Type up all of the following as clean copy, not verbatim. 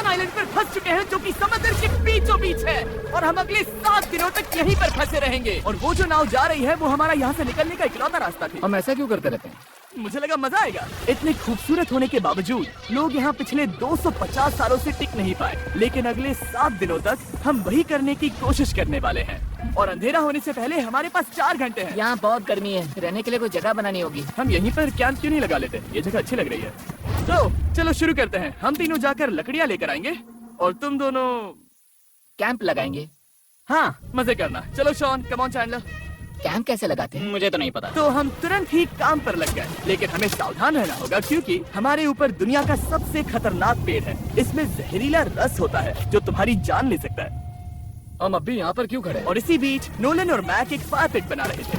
Shawn island पर फंस चुके हैं, जो कि समुद्र के बीचों बीच है, और हम अगले 7 दिनों तक यहीं पर फंसे रहेंगे। और वो जो नाव जा रही है वो हमारा यहाँ से निकलने का इकलौता रास्ता थी। हम ऐसा क्यों करते रहते हैं? मुझे लगा मजा आएगा। इतने खूबसूरत होने के बावजूद लोग यहाँ पिछले 250 सालों से टिक नहीं पाए, लेकिन अगले 7 दिनों तक हम वही करने की कोशिश करने वाले हैं। और अंधेरा होने से पहले हमारे पास 4 घंटे हैं। यहाँ बहुत गर्मी है, रहने के लिए कोई जगह बनानी होगी। हम यहीं पर कैंप क्यों नहीं लगा लेते? ये जगह अच्छी लग रही है। तो चलो शुरू करते हैं। हम तीनों जाकर लकड़ियाँ लेकर आएंगे और तुम दोनों कैंप लगाएंगे। हाँ, मजे करना। चलो Shawn, come on Chandler. Camp कैसे लगाते हैं? मुझे तो नहीं पता। तो हम तुरंत ही काम पर लग गए, लेकिन हमें सावधान रहना होगा क्योंकि हमारे ऊपर दुनिया का सबसे खतरनाक पेड़ है। इसमें जहरीला रस होता है जो तुम्हारी जान ले सकता है। हम अब भी यहाँ पर क्यों खड़े हैं? और इसी बीच नोलन और मैक एक फायर पिट बना रहे थे।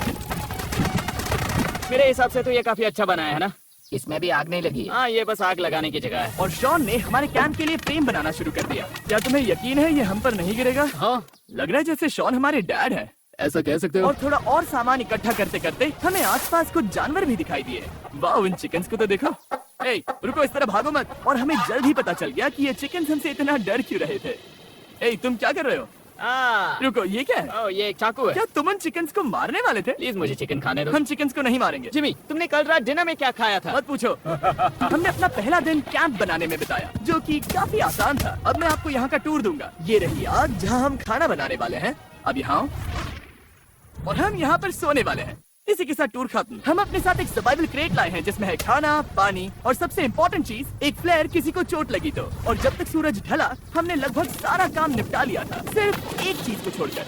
मेरे हिसाब से तो ये काफी अच्छा बनाया है ना? इसमें भी आग नहीं लगी। हाँ, ये बस आग लगाने की जगह है। और शॉन ने हमारे कैंप के लिए फ्रेम बनाना शुरू कर दिया। क्या तुम्हें यकीन है ये हम पर नहीं गिरेगा? हाँ, लग रहा है जैसे शॉन हमारे डैड है। ऐसा कह सकते हो। और थोड़ा और सामान इकट्ठा करते करते हमें आसपास कुछ जानवर भी दिखाई दिए। वाह, इन चिकन्स को तो देखो। ए, रुको, इस तरह भागो मत। और हमें जल्द ही पता चल गया कि ये चिकन्स हमसे इतना डर क्यों रहे थे। ए, तुम क्या कर रहे हो? रुको, ये क्या है? ये एक चाकू है। क्या तुम उन चिकन्स को मारने वाले थे? प्लीज मुझे चिकन खाने दो। हम चिकन्स को नहीं मारेंगे। जिमी, तुमने कल रात डिनर में क्या खाया था? मत पूछो। हमने अपना पहला दिन कैंप बनाने में बिताया, जो कि काफी आसान था। अब मैं आपको यहाँ का टूर दूंगा। ये रही आग जहाँ हम खाना बनाने वाले हैं। अब यहाँ, और हम यहाँ पर सोने वाले हैं। इसी के साथ टूर खत्म। हम अपने साथ एक सर्वाइवल क्रेट लाए हैं जिसमें है खाना, पानी और सबसे इम्पोर्टेंट चीज, एक फ्लेयर किसी को चोट लगी तो। और जब तक सूरज ढला हमने लगभग सारा काम निपटा लिया था, सिर्फ एक चीज को छोड़कर।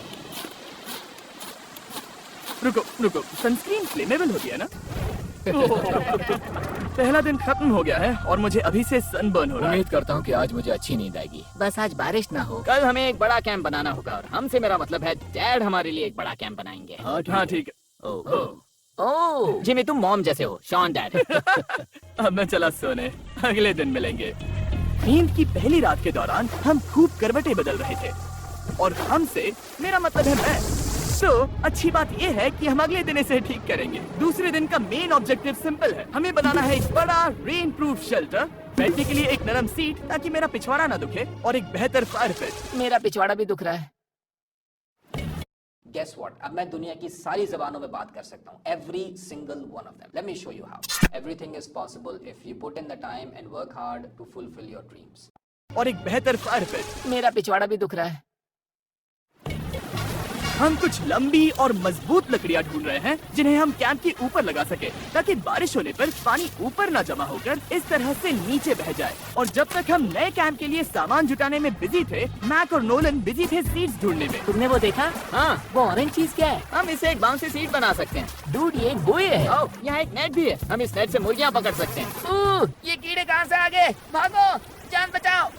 रुको, सनस्क्रीन फ्लेमेबल होती है ना? पहला दिन खत्म हो गया है और मुझे अभी से सनबर्न हो रहा है। उम्मीद करता हूँ कि आज मुझे अच्छी नींद आएगी। बस आज बारिश ना हो। कल हमें एक बड़ा कैंप बनाना होगा, और हमसे मेरा मतलब है डैड हमारे लिए एक बड़ा कैंप बनाएंगे। हाँ ठीक है। ओह, जिमी, तुम मॉम जैसे हो, शॉन डैड। अब मैं चला सोने, अगले दिन मिलेंगे। नींद की पहली रात के दौरान हम खूब करवटें बदल रहे थे, और हमसे मेरा मतलब है मैं। तो अच्छी बात यह है कि हम अगले दिन इसे ठीक करेंगे। दूसरे दिन का मेन ऑब्जेक्टिव सिंपल है। हमें बनाना है एक बड़ा रेन प्रूफ शेल्टर, बैठने के लिए एक नरम सीट ताकि मेरा पिछवाड़ा ना दुखे, और एक बेहतर फायर पिट। मेरा पिछवाड़ा भी दुख रहा है। Guess what? अब मैं दुनिया की सारी जबानों में बात कर सकता हूँ. Every single one of them. Let me show you how. Everything is possible if you put in the time and work hard to fulfill your dreams. और एक बेहतर फायर पिट। मेरा पिछवाड़ा भी दुख रहा है। हम कुछ लंबी और मजबूत लकड़ियां ढूंढ रहे हैं जिन्हें हम कैंप के ऊपर लगा सके, ताकि बारिश होने पर पानी ऊपर न जमा होकर इस तरह से नीचे बह जाए। और जब तक हम नए कैंप के लिए सामान जुटाने में बिजी थे, मैक और नोलन बिजी थे सीड्स ढूंढने में। तुमने वो देखा? हाँ, वो ऑरेंज चीज क्या है? हम इसे एक बाउंसी सीट बना सकते हैं। डूड, ये एक बुए है। ओह, यहाँ एक नेट भी है। हम इस नेट से मुर्गियाँ पकड़ सकते हैं। ओह, ये कीड़े कहाँ से आ गए? भागो, जान बचाओ।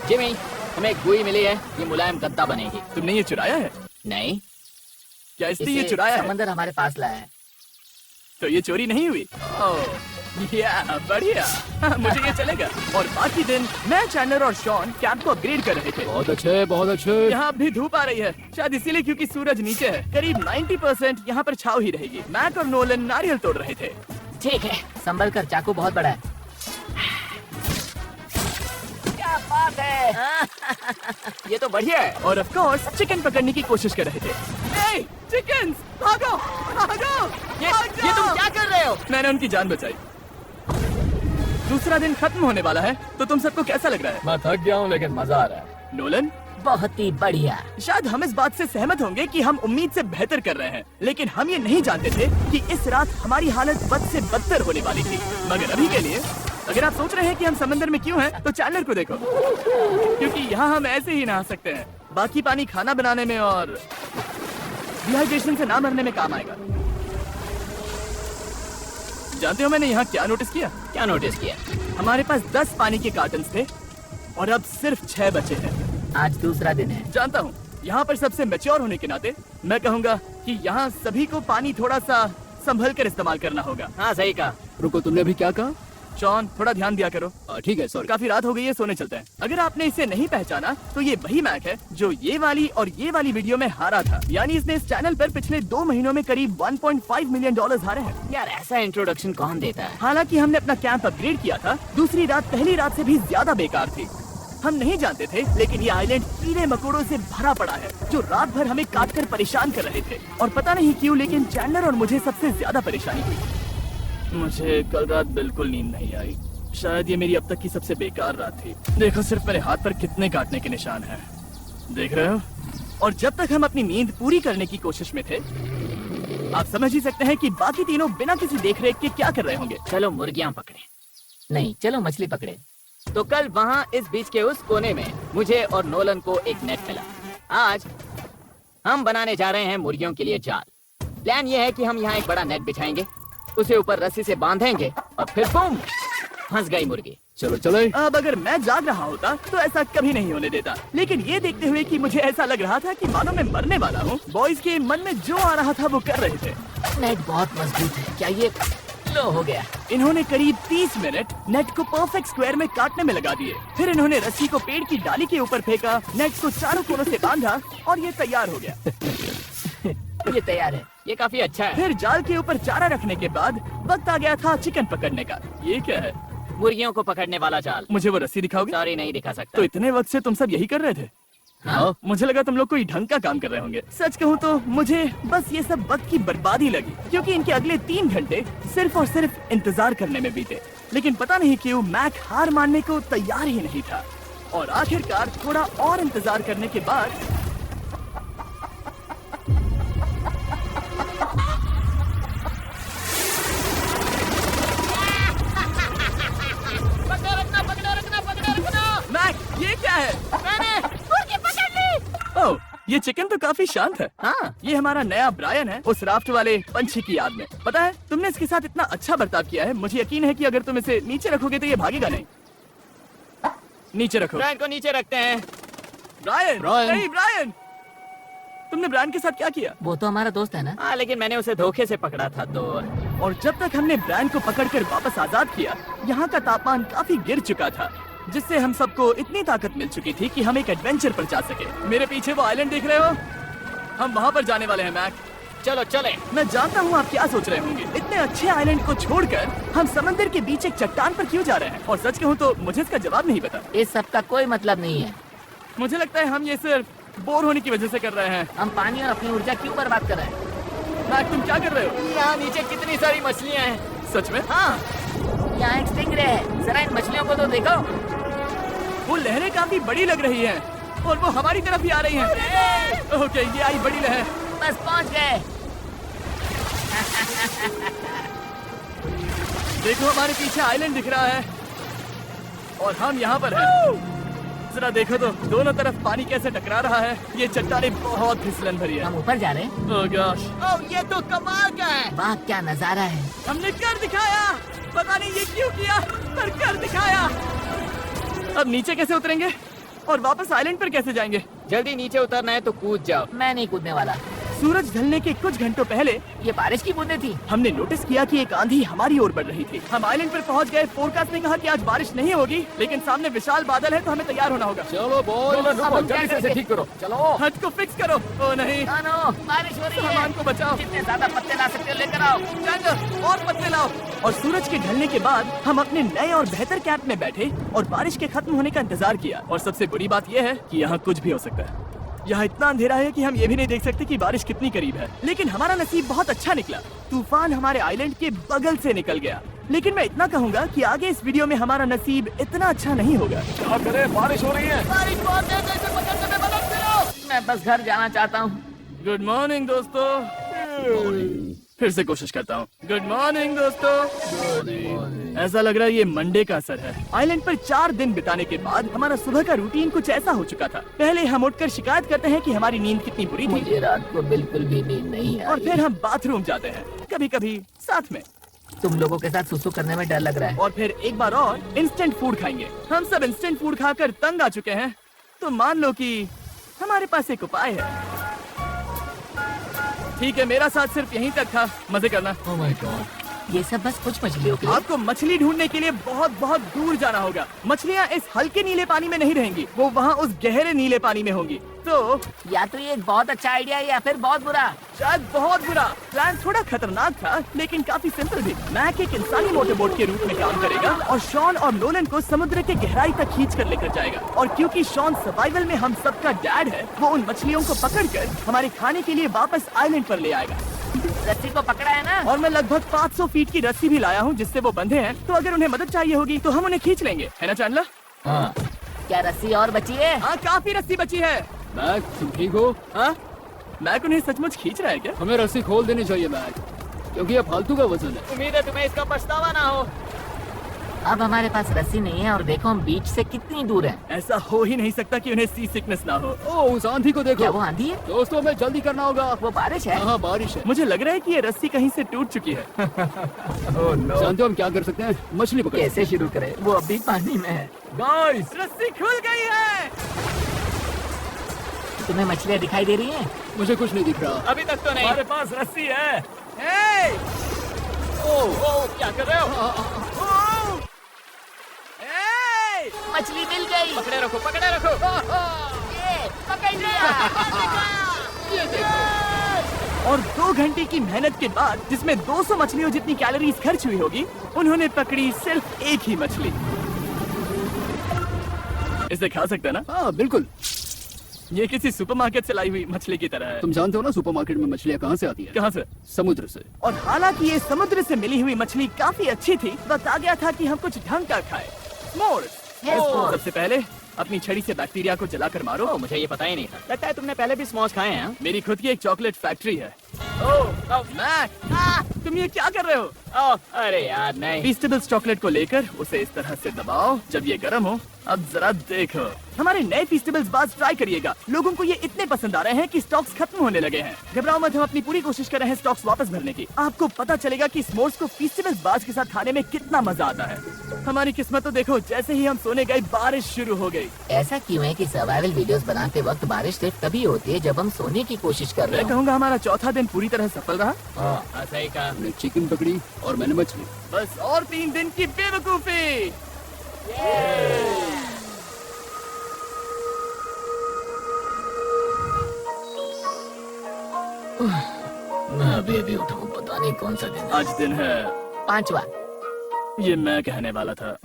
जिमी, हमें एक बुई मिली है, ये मुलायम गद्दा बनेगी। तुमने ये चुराया है? नहीं, क्या इसलिए ये इसे चुराया है? समंदर हमारे पास लाया है। तो ये चोरी नहीं हुई? ओह, या बढ़िया। मुझे ये चलेगा। और बाकी दिन मैं, चैंडलर और शॉन कैंप को अपग्रेड कर रहे थे। बहुत अच्छे, बहुत अच्छे। यहाँ भी धूप आ रही है, शायद इसीलिए क्योंकि सूरज नीचे है। करीब 90% यहाँ पर छाव ही रहेगी। मैक और नोलन नारियल तोड़ रहे थे। ठीक है, संभल कर, चाकू बहुत बड़ा है। क्या बात है? ये तो बढ़िया है। और ऑफ कोर्स चिकन पकड़ने की कोशिश कर रहे थे। ए, चिकन्स, भागो, भागो, ये तुम क्या कर रहे हो? मैंने उनकी जान बचाई। दूसरा दिन खत्म होने वाला है, तो तुम सबको कैसा लग रहा है? मैं थक गया हूँ, लेकिन मजा आ रहा है। नोलन, बहुत ही बढ़िया। शायद हम इस बात से सहमत होंगे कि हम उम्मीद से बेहतर कर रहे हैं, लेकिन हम ये नहीं जानते थे कि इस रात हमारी हालत बद से बदतर होने वाली थी। मगर अभी के लिए, अगर आप सोच रहे हैं कि हम समंदर में क्यों हैं, तो चैंडलर को देखो, क्योंकि यहाँ हम ऐसे ही नहा सकते हैं। बाकी पानी खाना बनाने में और डिहाइड्रेशन से ना मरने में काम आएगा। जानते हो मैंने यहाँ क्या नोटिस किया? क्या नोटिस किया? हमारे पास 10 पानी के कार्टन्स थे और अब सिर्फ 6 बचे हैं। आज दूसरा दिन है। जानता हूँ, यहाँ पर सबसे मैच्योर होने के नाते मैं कहूँगा कि यहाँ सभी को पानी थोड़ा सा संभल कर इस्तेमाल करना होगा। हाँ, सही कहा। रुको, तुमने अभी क्या कहा? शॉन, थोड़ा ध्यान दिया करो। ठीक है, सॉरी। काफी रात हो गई है, सोने चलते हैं। अगर आपने इसे नहीं पहचाना तो ये वही मैक है जो ये वाली और ये वाली वीडियो में हारा था। यानी इसने इस चैनल पर पिछले 2 महीनों में करीब $1.5 मिलियन हारे हैं। यार, ऐसा इंट्रोडक्शन कौन देता है? हालांकि हमने अपना कैंप अपग्रेड किया था, दूसरी रात पहली रात से भी ज्यादा बेकार थी। हम नहीं जानते थे, लेकिन ये आइलैंड कीड़े मकोड़ों से भरा पड़ा है जो रात भर हमें काट कर परेशान कर रहे थे। और पता नहीं क्यों, लेकिन चैंडलर और मुझे सबसे ज्यादा परेशानी हुई। मुझे कल रात बिल्कुल नींद नहीं आई। शायद ये मेरी अब तक की सबसे बेकार रात थी। देखो सिर्फ मेरे हाथ पर कितने काटने के निशान हैं, देख रहे हो? और जब तक हम अपनी नींद पूरी करने की कोशिश में थे, आप समझ ही सकते हैं कि बाकी तीनों बिना किसी देखरेख के क्या कर रहे होंगे। चलो मुर्गियां पकड़े, नहीं चलो मछली पकड़े। तो कल वहाँ इस बीच के उस कोने में मुझे और नोलन को एक नेट मिला। आज हम बनाने जा रहे हैं मुर्गियों के लिए जाल। प्लान ये है कि हम यहाँ एक बड़ा नेट बिछाएंगे, उसे ऊपर रस्सी से बांधेंगे और फिर बूम, फंस गई मुर्गी। चलो चलो। अब अगर मैं जाग रहा होता तो ऐसा कभी नहीं होने देता, लेकिन ये देखते हुए कि मुझे ऐसा लग रहा था कि मानो मैं मरने वाला हूँ, बॉयज के मन में जो आ रहा था वो कर रहे थे। नेट बहुत मजबूत है, क्या ये लो हो गया? इन्होंने करीब 30 मिनट नेट को परफेक्ट स्क्वायर में काटने में लगा दिए। फिर इन्होंने रस्सी को पेड़ की डाली के ऊपर फेंका, नेट को चारों कोनों से बांधा और ये तैयार हो गया। ये तैयार है, ये काफी अच्छा है। फिर जाल के ऊपर चारा रखने के बाद वक्त आ गया था चिकन पकड़ने का। ये क्या है? मुर्गियों को पकड़ने वाला जाल। मुझे वो रस्सी दिखाओगे? सॉरी नहीं दिखा सकता। तो इतने वक्त से तुम सब यही कर रहे थे? हाँ। मुझे लगा तुम लोग कोई ढंग का काम कर रहे होंगे। सच कहूँ तो मुझे बस ये सब वक्त की बर्बादी लगी, क्योंकि इनके अगले 3 घंटे सिर्फ और सिर्फ इंतजार करने में बीते। लेकिन पता नहीं क्यों मैक हार मानने को तैयार ही नहीं था। और आखिरकार थोड़ा और इंतजार करने के बाद मैक, ये क्या है? मैंने मुर्गी पकड़ ली। ओह, ये चिकन तो काफी शांत है। हाँ, ये हमारा नया ब्रायन है, उस राफ्ट वाले पंछी की याद में। पता है, तुमने इसके साथ इतना अच्छा बर्ताव किया है, मुझे यकीन है कि अगर तुम इसे नीचे रखोगे तो ये भागेगा नहीं। नीचे रखो। ब्रायन को नीचे रखते हैं। ब्रायन, नहीं ब्रायन, तुमने ब्रायन के साथ क्या किया? वो तो हमारा दोस्त है ना। हाँ, लेकिन मैंने उसे धोखे से पकड़ा था तो। और जब तक हमने ब्रायन को पकड़कर वापस आजाद किया, यहाँ का तापमान काफी गिर चुका था, जिससे हम सबको इतनी ताकत मिल चुकी थी कि हम एक एडवेंचर पर जा सके। मेरे पीछे वो आइलैंड देख रहे हो? हम वहाँ पर जाने वाले हैं मैक। चलो चले। मैं जानता हूँ आप क्या सोच रहे होंगे, इतने अच्छे आइलैंड को छोड़कर हम समंदर के बीच एक चट्टान पर क्यों जा रहे हैं? और सच कहूँ तो मुझे इसका जवाब नहीं पता। इस सब का कोई मतलब नहीं है। मुझे लगता है हम ये सिर्फ बोर होने की वजह से कर रहे हैं। हम पानी और अपनी ऊर्जा क्यों बर्बाद कर रहे हैं? मैक, तुम क्या कर रहे हो? यहाँ नीचे कितनी सारी मछलियाँ हैं। सच में? हाँ, यहाँ एक स्टिंगरे है। जरा इन मछलियों को तो देखो। वो लहरें काफी बड़ी लग रही हैं और वो हमारी तरफ ही आ रही हैं। ओके, ये आई बड़ी लहर। बस पहुँच गए। देखो हमारे पीछे आइलैंड दिख रहा है और हम यहाँ पर हैं। जरा देखो तो दोनों तरफ पानी कैसे टकरा रहा है। ये चट्टानें बहुत फिसलन भरी है। हम ऊपर जा रहे हैं। ओह गॉश, ओह, ये तो कमाल का है। वाह, क्या नजारा है। हमने कर दिखाया। पता नहीं ये क्यों किया, पर कर दिखाया। अब नीचे कैसे उतरेंगे और वापस आइलैंड पर कैसे जाएंगे? जल्दी नीचे उतरना है तो कूद जाओ। मैं नहीं कूदने वाला। सूरज ढलने के कुछ घंटों पहले ये बारिश की बूंदें थी। हमने नोटिस किया कि एक आंधी हमारी ओर बढ़ रही थी। हम आइलैंड पर पहुंच गए। फोरकास्ट ने कहा कि आज बारिश नहीं होगी, लेकिन सामने विशाल बादल है तो हमें तैयार होना होगा। चलो बोल, जल्दी से इसे ठीक करो। चलो। हद को फिक्स करो। ओ नहीं, नो, बारिश हो रही है। सामान को बचाओ। जितने ज्यादा पत्ते ला सकते हो लेकर आओ। चल, और पत्ते लाओ। और सूरज के ढलने के बाद हम अपने नए और बेहतर कैंप में बैठे और बारिश के खत्म होने का इंतजार किया। और सबसे बड़ी बात यह है कि यहाँ कुछ भी हो सकता है। यहाँ इतना अंधेरा है कि हम ये भी नहीं देख सकते कि बारिश कितनी करीब है। लेकिन हमारा नसीब बहुत अच्छा निकला। तूफान हमारे आइलैंड के बगल से निकल गया। लेकिन मैं इतना कहूँगा कि आगे इस वीडियो में हमारा नसीब इतना अच्छा नहीं होगा। क्या करें, बारिश हो रही है। बारिश बहुत तेज है, इसे पकड़ने में मदद करो। मैं बस घर जाना चाहता हूँ। गुड मॉर्निंग दोस्तों। फिर से कोशिश करता हूँ। गुड मॉर्निंग दोस्तों। ऐसा लग रहा है ये मंडे का असर है। आइलैंड पर 4 दिन बिताने के बाद हमारा सुबह का रूटीन कुछ ऐसा हो चुका था। पहले हम उठकर शिकायत करते हैं कि हमारी नींद कितनी बुरी थी। मुझे रात को बिल्कुल भी नींद नहीं आई। और फिर हम बाथरूम जाते हैं, कभी कभी साथ में। तुम लोगों के साथ सुसु करने में डर लग रहा है। और फिर एक बार और इंस्टेंट फूड खाएंगे। हम सब इंस्टेंट फूड खाकर तंग आ चुके हैं, तो मान लो कि हमारे पास एक उपाय है। ठीक है, मेरा साथ सिर्फ यहीं तक था। मजे करना। Oh my God. ये सब बस कुछ मछलियों के लिए। आपको मछली ढूंढने के लिए बहुत बहुत दूर जाना होगा। मछलियाँ इस हल्के नीले पानी में नहीं रहेंगी, वो वहाँ उस गहरे नीले पानी में होंगी। तो या तो ये एक बहुत अच्छा आइडिया है या फिर बहुत बुरा। शायद बहुत बुरा। प्लान थोड़ा खतरनाक था लेकिन काफी सिंपल भी। मैक एक इंसानी मोटरबोट के रूप में काम करेगा और शॉन और नोलन को समुद्र के गहराई तक खींच कर लेकर जाएगा। और क्योंकि शॉन सर्वाइवल में हम सबका डैड है, वो उन मछलियों को पकड़कर हमारे खाने के लिए वापस आइलैंड पर ले आएगा। रस्सी को पकड़ा है ना? और मैं लगभग 500 फीट की रस्सी भी लाया हूँ जिससे वो बंधे हैं, तो अगर उन्हें मदद चाहिए होगी तो हम उन्हें खींच लेंगे, है ना चैंडलर? हाँ। क्या रस्सी और बची है? हाँ, काफी रस्सी बची है। मैक, तुम ठीक हो? हाँ, मैक उन्हें सचमुच खींच रहा है क्या? हमें रस्सी खोल देनी चाहिए मैक, क्योंकि ये फालतू का वजन है। उम्मीद है तुम्हें इसका पछतावा ना हो। अब हमारे पास रस्सी नहीं है और देखो हम बीच से कितनी दूर हैं। ऐसा हो ही नहीं सकता कि उन्हें सी सिकनेस ना हो। ओह, उस आंधी को क्या देखो। वो आंधी है? दोस्तों, हमें जल्दी करना होगा। वो बारिश है। हाँ, बारिश है। मुझे लग रहा है कि ये रस्सी कहीं से टूट चुकी है। Oh no. जानते हो हम क्या कर सकते हैं? मछली पकड़। कैसे शुरू करें? वो अभी पानी में है। गाइस, रस्सी खुल गई है। तुम्हें मछलियाँ दिखाई दे रही हैं? मुझे कुछ नहीं दिख रहा। अभी तक तो नहीं। हमारे पास रस्सी है। हे! ओह, क्या कर रहे हो? ओह! हे! मछली मिल गई। पकड़े रखो, पकड़े रखो। ये पकड़ लिया। और 2 घंटे की मेहनत के बाद, जिसमें 200 मछलियों जितनी कैलोरीज खर्च हुई होगी, उन्होंने पकड़ी सिर्फ एक ही मछली। इसे खा सकते हैं ना? हाँ, बिल्कुल। ये किसी सुपरमार्केट से लाई हुई मछली की तरह है। तुम जानते हो ना सुपरमार्केट में मछलियाँ कहाँ से आती हैं? कहाँ से? समुद्र से। और हालांकि ये समुद्र से मिली हुई मछली काफी अच्छी थी, वक्त आ गया था कि हम कुछ ढंग का खाएं। s'mores। सबसे पहले अपनी छड़ी से बैक्टीरिया को जलाकर मारो। ओह, मुझे ये पता ही नहीं था। लगता है तुमने पहले भी स्मॉश खाए हैं। मेरी खुद की एक चॉकलेट फैक्ट्री है। मैक, तुम ये क्या कर रहे हो? ओह, अरे यार नहीं। फीस्टेबल्स चॉकलेट को लेकर उसे इस तरह से दबाओ। जब ये गर्म हो, अब जरा देखो। हमारे नए फीस्टेबल्स बार्स ट्राई करिएगा। लोगों को ये इतने पसंद आ रहे हैं कि स्टॉक्स खत्म होने लगे हैं। घबराओ मत, हम अपनी पूरी कोशिश कर रहे हैं स्टॉक्स वापस भरने की। आपको पता चलेगा कि s'mores को फीस्टेबल्स बार्स के साथ खाने में कितना मजा आता है। हमारी किस्मत तो देखो, जैसे ही हम सोने गए बारिश शुरू हो गई। ऐसा क्यों है कि सर्वाइवल वीडियोस बनाते वक्त बारिश सिर्फ तभी होती है जब हम सोने की कोशिश कर रहे मैं हो? कहूँगा हमारा चौथा दिन पूरी तरह सफल रहा। हाँ, सही कहा। हमने चिकन पकड़ी और मैंने मछली। बस और 3 दिन की बेवकूफी। मैं अभी उठाऊं, पता नहीं कौन सा दिन है। आज दिन है 5वां। ये मैं कहने वाला था।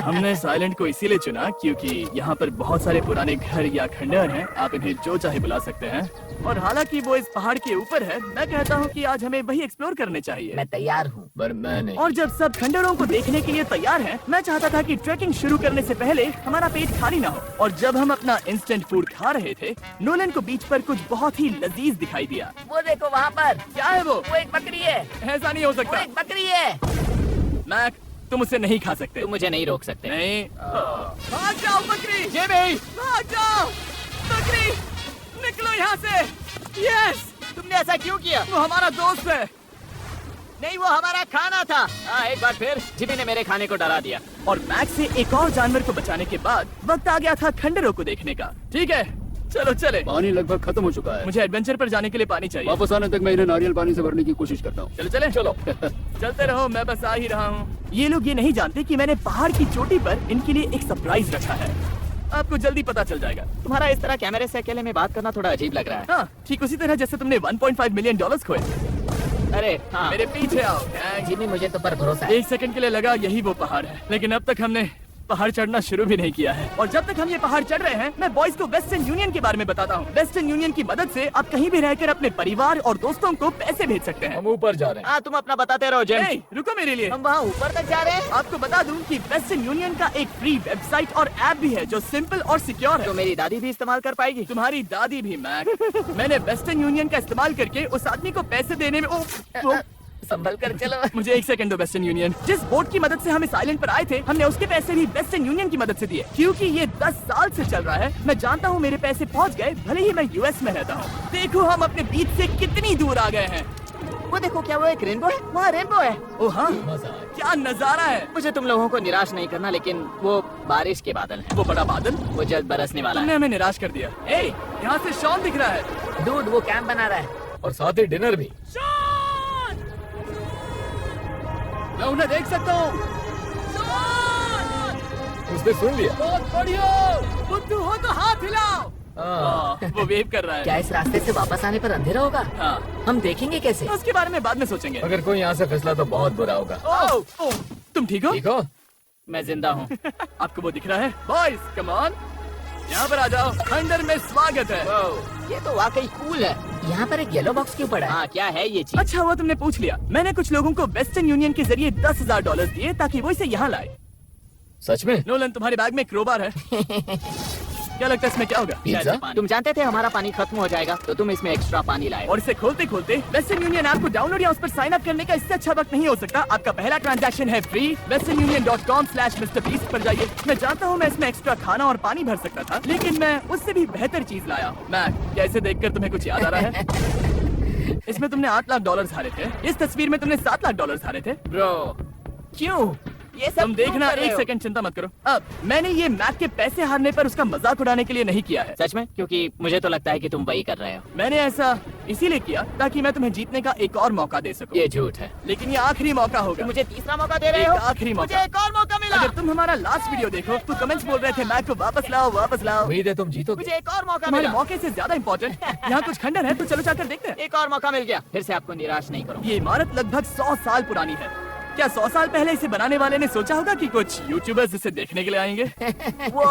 हमने इस आइलैंड को इसीलिए चुना क्योंकि यहाँ पर बहुत सारे पुराने घर या खंडहर हैं। आप इन्हें जो चाहे बुला सकते हैं। और हालांकि वो इस पहाड़ के ऊपर है, मैं कहता हूँ कि आज हमें वही एक्सप्लोर करने चाहिए। मैं तैयार हूँ, पर मैं नहीं। और जब सब खंडहरों को देखने के लिए तैयार हैं, मैं चाहता था कि ट्रैकिंग शुरू करने से पहले हमारा पेट खाली ना हो। और जब हम अपना इंस्टेंट फूड खा रहे थे, नोलन को बीच पर कुछ बहुत ही लजीज दिखाई दिया। वो देखो वहाँ पर। क्या है वो? वो एक बकरी है। ऐसा नहीं हो वो सकता। एक बकरी है। मैक, तुम उसे नहीं खा सकते। तुम मुझे नहीं रोक सकते। नहीं। भाग जाओ बकरी। ये भी। भाग जाओ बकरी, निकलो यहाँ से। यस, तुमने ऐसा क्यों किया? वो हमारा दोस्त है। नहीं, वो हमारा खाना था। हाँ, एक बार फिर जिमी ने मेरे खाने को डरा दिया। और मैक से एक और जानवर को बचाने के बाद वक्त आ गया था खंडहरों को देखने का। ठीक है, चलो चले। पानी लगभग खत्म हो चुका है। मुझे एडवेंचर पर जाने के लिए पानी चाहिए। वापस आने तक मैं इन्हें नारियल पानी से भरने की कोशिश करता हूँ। चलो चले। चलो चलते रहो, मैं बस आ ही रहा हूँ। ये लोग ये नहीं जानते कि मैंने पहाड़ की चोटी पर इनके लिए एक सरप्राइज रखा है। आपको जल्दी पता चल जाएगा। तुम्हारा इस तरह कैमरे से अकेले में बात करना थोड़ा अजीब लग रहा है। हाँ, ठीक उसी तरह जैसे तुमने $1.5 मिलियन खोए। अरे हाँ, मेरे पीछे आओ। जिमी मुझे तो पर भरोसा है। 1 सेकंड के लिए लगा यही वो पहाड़ है, लेकिन अब तक हमने पहाड़ चढ़ना शुरू भी नहीं किया है। और जब तक हम ये पहाड़ चढ़ रहे हैं, मैं बॉयज को वेस्टर्न यूनियन के बारे में बताता हूँ। वेस्टर्न यूनियन की मदद से आप कहीं भी रहकर अपने परिवार और दोस्तों को पैसे भेज सकते हैं। हम ऊपर जा रहे हैं। हाँ, तुम अपना बताते रहो जेम्स। Hey, रुको मेरे लिए। हम वहाँ ऊपर तक जा रहे हैं। आपको बता दूं कि वेस्टर्न यूनियन का एक फ्री वेबसाइट और ऐप भी है जो सिंपल और सिक्योर है। तो मेरी दादी भी इस्तेमाल कर पाएगी। तुम्हारी दादी भी मैक। मैंने वेस्टर्न यूनियन का इस्तेमाल करके उस आदमी को पैसे देने में संभल कर चलो। मुझे 1 सेकंड दो। वेस्टर्न यूनियन, जिस बोट की मदद से हम इस आइलैंड पर आए थे, हमने उसके पैसे भी वेस्टर्न यूनियन की मदद से दिए। क्योंकि ये 10 साल से चल रहा है, मैं जानता हूँ मेरे पैसे पहुँच गए, भले ही मैं यूएस में रहता हूँ। देखो हम अपने बीच से कितनी दूर आ गए हैं। वो देखो, क्या वो एक रेनबो है? वहाँ रेनबो है। ओ हाँ, क्या नजारा है। मुझे तुम लोगों को निराश नहीं करना, लेकिन वो बारिश के बादल है। वो बड़ा बादल, वो जल्द बरसने वाला तुमने है। हमें निराश कर दिया। ए, यहाँ से शॉन दिख रहा है। दूध, वो कैंप बना रहा है। और साथ ही डिनर भी। मैं उन्हें देख सकता हूँ। उसने सुन लिया। बहुत बढ़िया। बुद्धू हो तो हाथ हिलाओ। वो वेव कर रहा है। क्या इस रास्ते से वापस आने पर अंधेरा होगा? हाँ, हम देखेंगे कैसे? उसके बारे में बाद में सोचेंगे। अगर कोई यहाँ से फिसला तो बहुत बुरा होगा। ओह, तुम ठीक हो? ठीक हो? मैं जिंदा हूँ। आपको वो दिख रहा है? बॉयज कम ऑन, यहाँ पर आ जाओ। थंडर में स्वागत है। ये तो वाकई कूल है। यहाँ पर एक येलो बॉक्स क्यों पड़ा है? हाँ, क्या है ये चीज? अच्छा हुआ तुमने पूछ लिया। मैंने कुछ लोगों को वेस्टर्न यूनियन के जरिए $10,000 दिए ताकि वो इसे यहाँ लाए। सच में? नोलन, तुम्हारे बैग में क्रोबार है। क्या लगता है इसमें क्या होगा? पिज्जा? तुम जानते थे हमारा पानी खत्म हो जाएगा, तो तुम इसमें एक्स्ट्रा पानी लाए। और इसे खोलते खोलते वेस्टर्न यूनियन ऐप को डाउनलोड या उस पर साइन अप करने का इससे अच्छा वक्त नहीं हो सकता। आपका पहला ट्रांजैक्शन है फ्री। westernunion.com/MrBeast पर जाइए। मैं जानता हूँ मैं इसमें एक्स्ट्रा खाना और पानी भर सकता था, लेकिन मैं उससे भी बेहतर चीज लाया। मैक, क्या इसे देखकर तुम्हें कुछ याद आ रहा है? इसमें तुमने $8 लाख हारे थे। इस तस्वीर में तुमने $7 लाख हारे थे। ब्रो, क्यों? ये सब तुम देखना, क्यों कर रहे एक हो? सेकंड चिंता मत करो। अब मैंने ये मैक के पैसे हारने पर उसका मजाक उड़ाने के लिए नहीं किया है। सच में? क्योंकि मुझे तो लगता है कि तुम वही कर रहे हो। मैंने ऐसा इसीलिए किया ताकि मैं तुम्हें जीतने का एक और मौका दे सकूं। ये झूठ है। लेकिन ये आखिरी मौका होगा। मुझे तीसरा मौका दे रहे एक हो? आखिरी मुझे मौका। एक और मौका मिला। अगर तुम हमारा लास्ट वीडियो देखो तो कमेंट्स बोल रहे थे मैक को वापस लाओ, वापस लाओ। उम्मीद है तुम जीतोगे। मुझे एक और मौका तुम्हारे मिला। मौके से ज्यादा इम्पोर्टेंट यहाँ कुछ खंडर है, तो चलो जाकर देखते हैं। एक और मौका मिल गया। फिर से आपको निराश नहीं करूँगा। ये इमारत लगभग 100 साल पुरानी है। क्या 100 साल पहले इसे बनाने वाले ने सोचा होगा कि कुछ यूट्यूबर्स इसे देखने के लिए आएंगे? वो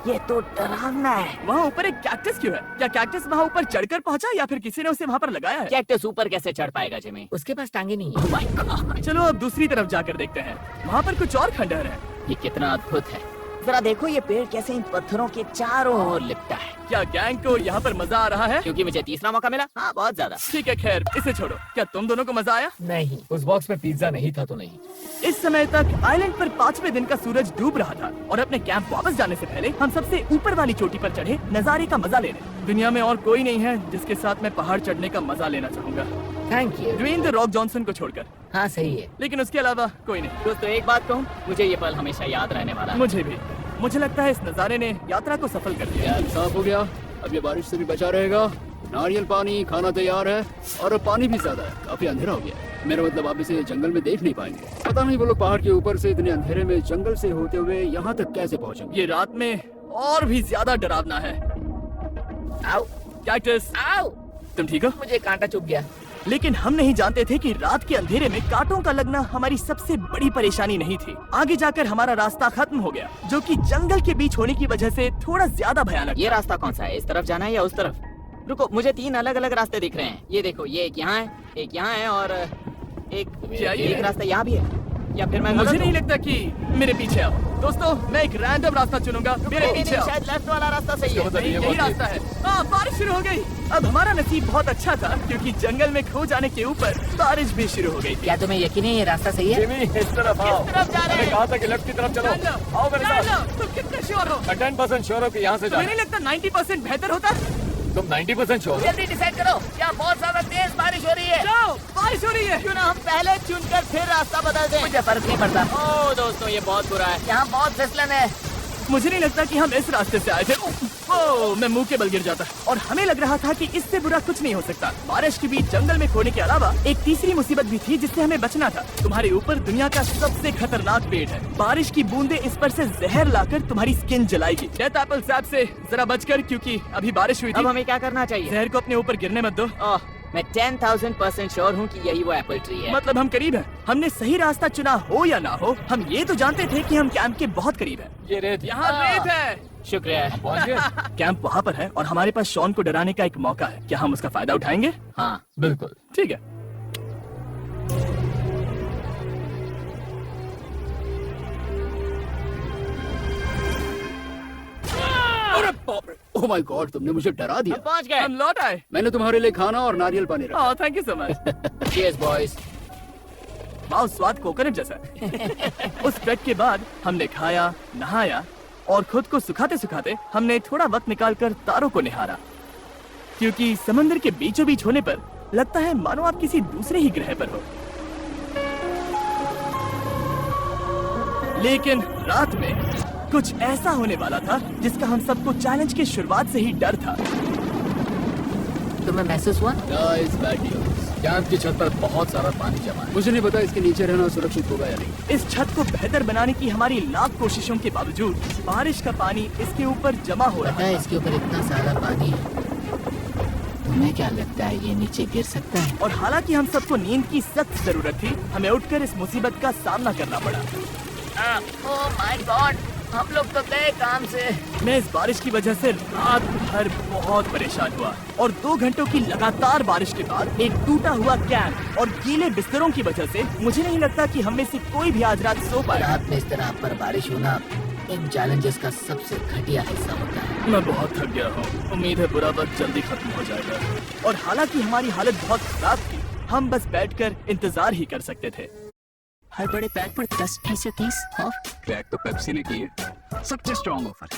ये तो डरावना है। वहाँ ऊपर एक कैक्टस क्यों है? क्या कैक्टस वहाँ ऊपर चढ़कर पहुँचा या फिर किसी ने उसे वहाँ पर लगाया है? कैक्टस ऊपर कैसे चढ़ पाएगा जिमी? उसके पास टांगे नहीं है। Oh my God! चलो अब दूसरी तरफ जाकर देखते हैं। वहाँ पर कुछ और खंडहर है। ये कितना अद्भुत है। जरा देखो ये पेड़ कैसे इन पत्थरों के चारों ओर लिपटा है। क्या गैंग को यहाँ पर मजा आ रहा है? क्योंकि मुझे तीसरा मौका मिला। हाँ, बहुत ज्यादा। ठीक है, खैर इसे छोड़ो। क्या तुम दोनों को मजा आया? नहीं। उस बॉक्स में पिज्जा नहीं था तो नहीं। इस समय तक आइलैंड पर 5वें दिन का सूरज डूब रहा था और अपने कैंप वापस जाने से पहले हम सबसे ऊपर वाली चोटी पर चढ़े नजारे का मजा लेने। दुनिया में और कोई नहीं है जिसके साथ मैं पहाड़ चढ़ने का मजा लेना चाहूंगा, thank you. Dwayne the Rock Johnson को छोड़कर। हाँ, सही है। लेकिन उसके अलावा कोई नहीं। दोस्तों, एक बात कहूँ, मुझे ये पल हमेशा याद रहने वाला है। मुझे भी। मुझे लगता है इस नजारे ने यात्रा को सफल कर दिया। यार साफ हो गया। अब ये बारिश से भी बचा रहेगा। नारियल पानी, खाना तैयार है और अब पानी भी ज्यादा है। काफी अंधेरा हो गया है। मेरा मतलब आप इसे जंगल में देख नहीं पाएंगे। पता नहीं वो लोग पहाड़ के ऊपर से इतने अंधेरे में जंगल से होते हुए यहाँ तक कैसे पहुँचेंगे। ये रात में और भी ज्यादा डरावना है। आओ, कैक्टस, आओ। तुम ठीक हो? मुझे कांटा चुभ गया। लेकिन हम नहीं जानते थे कि रात के अंधेरे में कांटों का लगना हमारी सबसे बड़ी परेशानी नहीं थी। आगे जाकर हमारा रास्ता खत्म हो गया, जो कि जंगल के बीच होने की वजह से थोड़ा ज्यादा भयानक। ये रास्ता कौन सा है? इस तरफ जाना है या उस तरफ? रुको, मुझे 3 अलग अलग रास्ते दिख रहे हैं। ये देखो, ये एक यहाँ है, एक यहाँ है और क्या ये एक है? रास्ता यहाँ भी है। या फिर मैं मुझे गलत नहीं हूँ? लगता कि मेरे पीछे आओ। दोस्तों, मैं एक रैंडम रास्ता चुनूंगा। मेरे नहीं, पीछे नहीं, आओ। शायद लेफ्ट वाला रास्ता सही है। नहीं, यही रास्ता है। हाँ, बारिश शुरू हो गई। अब हमारा नसीब बहुत अच्छा था क्योंकि जंगल में खो जाने के ऊपर बारिश भी शुरू हो गई थी। क्या तुम्हें यकीन है ये रास्ता सही है? जिमी, इस तरफ आओ। किस तरफ जा रहे हैं? मैंने कहा था कि लेफ्ट की तरफ चलो। आओ मेरे साथ। तुम कितने श्योर हो? मैं 10% श्योर हूँ कि यहाँ से तुम्हें जाना। नहीं लगता 90% बेहतर होता? तुम 90% श्योर हो? जल्दी डिसाइड करो। यहाँ बहुत ज्यादा तेज बारिश हो रही है। जाओ, बारिश हो रही है। क्यों ना हम पहले चुनकर फिर रास्ता बदल दें? मुझे फर्क नहीं पड़ता। ओह दोस्तों, ये बहुत बुरा है। यहाँ बहुत फिसलन है। मुझे नहीं लगता कि हम इस रास्ते से आए थे। ओह, मैं मुंह के बल गिर जाता। और हमें लग रहा था कि इससे बुरा कुछ नहीं हो सकता। बारिश के बीच जंगल में खोने के अलावा एक तीसरी मुसीबत भी थी जिससे हमें बचना था। तुम्हारे ऊपर दुनिया का सबसे खतरनाक पेड़ है। बारिश की बूंदें इस पर से जहर लाकर तुम्हारी स्किन जलाएगी। डेथ एप्पल सैप से जरा बचकर, क्योंकि अभी बारिश हुई अब थी। हमें क्या करना चाहिए? जहर को अपने ऊपर गिरने मत दो। ओह, मैं 10,000% श्योर हूँ कि यही वो एप्पल ट्री है। मतलब हम करीब हैं। हमने सही रास्ता चुना हो या ना हो, हम ये तो जानते थे कि हम कैंप के बहुत करीब हैं। ये रेत यहाँ रेत है। शुक्रिया। पहुँच गए। कैंप वहाँ पर है और हमारे पास शॉन को डराने का एक मौका है। क्या हम उसका फायदा उठाएंगे? हाँ, बिल्कुल। ठीक है। अरे बाप रे, ओह माय गॉड, तुमने मुझे डरा दिया। हम पहुँच गए। हम लौट आए। मैंने तुम्हारे लिए खाना और नारियल पानी रखा। Oh, thank you so much. Cheers boys. वाह, स्वाद कोकोनट जैसा है। उस ट्रैक के बाद हमने खाया, नहाया और खुद को सुखाते सुखाते हमने थोड़ा वक्त निकालकर तारों को निहारा, क्योंकि समंदर के बीचों बीच होने पर लगता है मानो आप किसी दूसरे ही ग्रह पर हो। लेकिन रात में कुछ ऐसा होने वाला था जिसका हम सबको चैलेंज की शुरुआत से ही डर था। तुम्हें महसूस हुआ? Guys, bad news. कैंप की छत पर बहुत सारा पानी जमा है। मुझे नहीं पता इसके नीचे रहना सुरक्षित होगा या नहीं। इस छत को बेहतर बनाने की हमारी लाख कोशिशों के बावजूद बारिश का पानी इसके ऊपर जमा हो रहा पता है इसके ऊपर इतना सारा पानी है, तुम्हें क्या लगता है ये नीचे गिर सकता है? और हालांकि हम सबको नींद की सख्त जरूरत थी, हमें उठकर इस मुसीबत का सामना करना पड़ा। ओह माय गॉड, हम लोग तो गए काम से। मैं इस बारिश की वजह से रात भर बहुत परेशान हुआ और 2 घंटों की लगातार बारिश के बाद एक टूटा हुआ कैंप और गीले बिस्तरों की वजह से मुझे नहीं लगता कि हम में से कोई भी आज रात सो पाएगा। रात में इस तरह पर बारिश होना इन चैलेंजेस का सबसे घटिया हिस्सा होता है। मैं बहुत थक गया हूँ, उम्मीद है बुरा वक्त जल्दी खत्म हो जाएगा। और हालांकि हमारी हालत बहुत खराब थी, हम बस बैठकर इंतजार ही कर सकते थे। हर बड़े पैक पर 10% ऑफ। पैक तो पेप्सी ने की है, सबसे स्ट्रॉन्ग ऑफर।